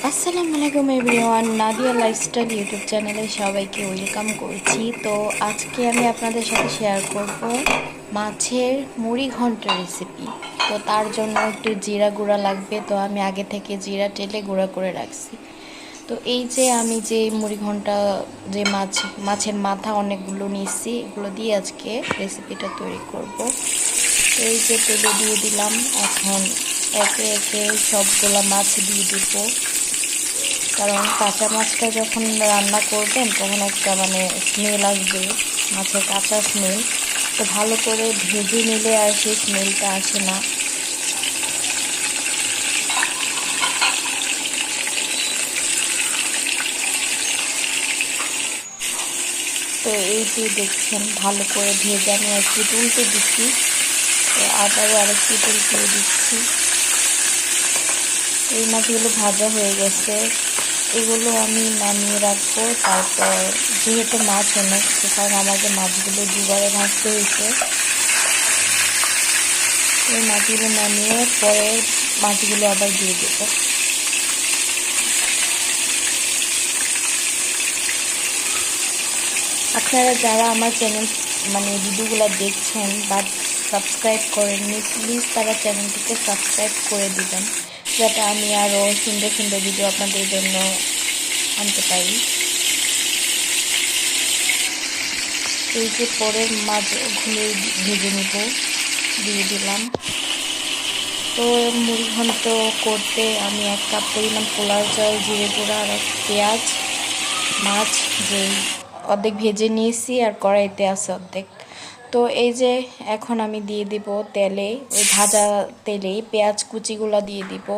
আসসালামু আলাইকুম everyone, Nadia lifestyle YouTube চ্যানেলে সবাইকে ওয়েলকাম করছি। তো আজকে আমি আপনাদের সাথে শেয়ার করব মাছের মুড়ি ঘন্ট রেসিপি। তো তার জন্য একটু জিরা গুঁড়া লাগবে। তো আমি আগে থেকে জিরা টেলে গুঁড়া করে রাখছি। তো এই যে আমি যে মুড়ি ঘন্টা যে মাছের মাথা অনেকগুলো নিচ্ছি, এগুলো দিয়ে আজকে রেসিপিটা তৈরি করব। তো এই যে তেলে দিয়ে দিলাম। এখন একে একে সবগুলা মাছ দিয়ে দিব, কারণ কাঁচা মাছটা যখন রান্না করবেন তখন একটা স্মেল আসবে, মাছের কাঁচা স্মেল। তো ভালো করে ভেজে নিলে আর সেই স্মেলটা আসে না। তো এই যে দেখছেন ভালো করে ভেজে আমি একটু তুলতে দিচ্ছি। তো আবারও আরেকটু তুলতে দিচ্ছি। এই মাছগুলো ভাজা হয়ে গেছে, এগুলো আমি নামিয়ে রাখবো। তারপর যেহেতু মাছ অনেক, কারণ আমাদের মাছগুলো দুবারে ভাজতে হয়েছে, এই মাছগুলো নামিয়ে পরে মাছগুলো আবার দিয়ে দেবো। আপনারা যারা আমার চ্যানেল ভিডিওগুলো দেখছেন বাট সাবস্ক্রাইব করেননি, প্লিজ তারা চ্যানেলটিকে সাবস্ক্রাইব করে দিবেন, যাতে আমি আরও সুন্দর সুন্দর ভিডিও আপনাদের জন্য আনতে পারি। এই যে পরে মাছগুলো ভেজে নেব, দিয়ে দিলাম। তো মুড়ি ঘন্ট করতে আমি 1 কাপ পরিমাণ পোলার চাল, জিরে গুঁড়া আর পেঁয়াজ, মাছ যে অর্ধেক ভেজে নিয়েছি আর কড়াইতে আছে অর্ধেক। তো এই যে এখন আমি দিয়ে দিব তেলে, ওই ভাজা তেলেই পেঁয়াজ কুচিগুলো দিয়ে দিব।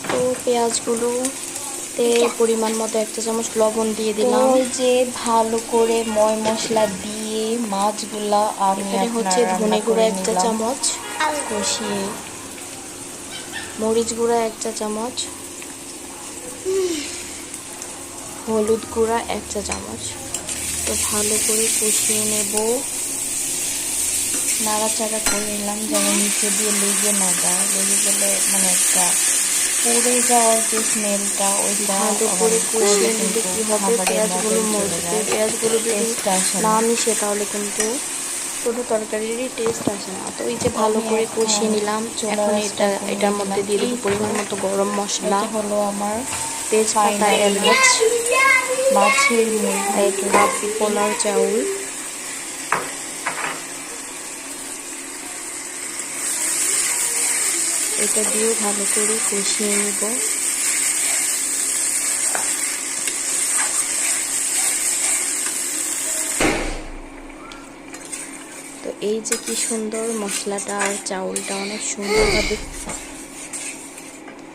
তো পেঁয়াজগুলোতে পরিমাণ মতো 1 চা চামচ লবণ দিয়ে দিলাম। ওই যে ভালো করে ময় মশলা দিয়ে মাছগুলা আমি হচ্ছে ধনে গুঁড়া 1 চা চামচ কষিয়ে, মরিচ গুঁড়া 1 চা চামচ, হলুদ গুঁড়া 1 চা চামচ। তো ভালো করে কষিয়ে নেব, নাড়াচাড়া করে নিলাম যেন নিচে দিয়ে লেগে না যায়। লেগে গেলে একটা পুড়ে যাওয়ার যে স্মেলটা, ওইটা ভালো করে কষিয়ে নিলে কি হবে, পেঁয়াজগুলো মরবে। পেঁয়াজগুলো যদি না মিশে তাহলে কিন্তু কোনো তরকারিরই টেস্ট আসে না। তো এই যে ভালো করে কষিয়ে নিলাম। এখন এটার মধ্যে দিয়ে দেবো পরিমাণ মতো গরম মশলা, হলো আমার তেজপাতা, এলাচ, মাছের মুড়ি, 1 কাপ পোলাও চাউল, এটা দিয়েও ভালো করে কষিয়ে নেব। তো এই যে কি সুন্দর মশলাটা আর চাউলটা অনেক সুন্দরভাবে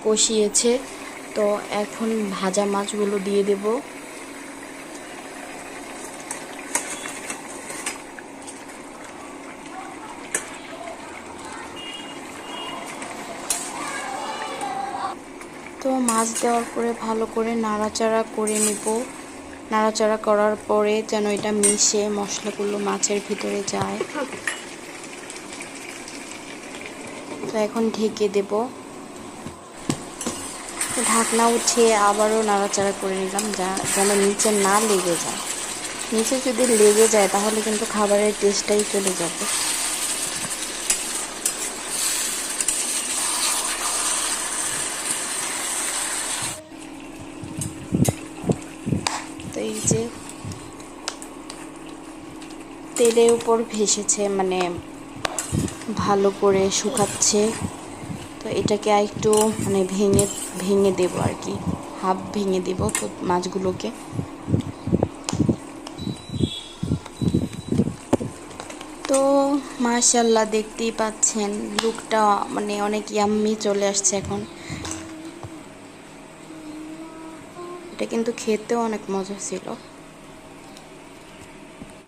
কষিয়েছে। তো এখন ভাজা মাছগুলো দিয়ে দেব। তো মাছ দেওয়ার পরে ভালো করে নাড়াচাড়া করে নেব। নাড়াচাড়া করার পরে যেন এটা মিশে মশলাগুলো মাছের ভিতরে যায়। তো এখন ঢেকে দেব। ঢাকনা উঠিয়ে আবারও নাড়াচাড়া করে নিলাম, যেন নিচে না লেগে যায়। নিচে যদি লেগে যায় তাহলে কিন্তু খাবারের টেস্টটাই চলে যাবে। তো এই যে তেলের উপর ভেসেছে, ভালো করে শুকাচ্ছে। তো এটাকে একটু ভেঙে ভেঙে দেবো আর কি, হাফ ভেঙে দেব তো মাছগুলোকে। তো মাশাআল্লাহ, দেখতেই পাচ্ছেন লুকটা অনেক ইয়াম্মি চলে আসছে এখন। এটা কিন্তু খেতেও অনেক মজা ছিল।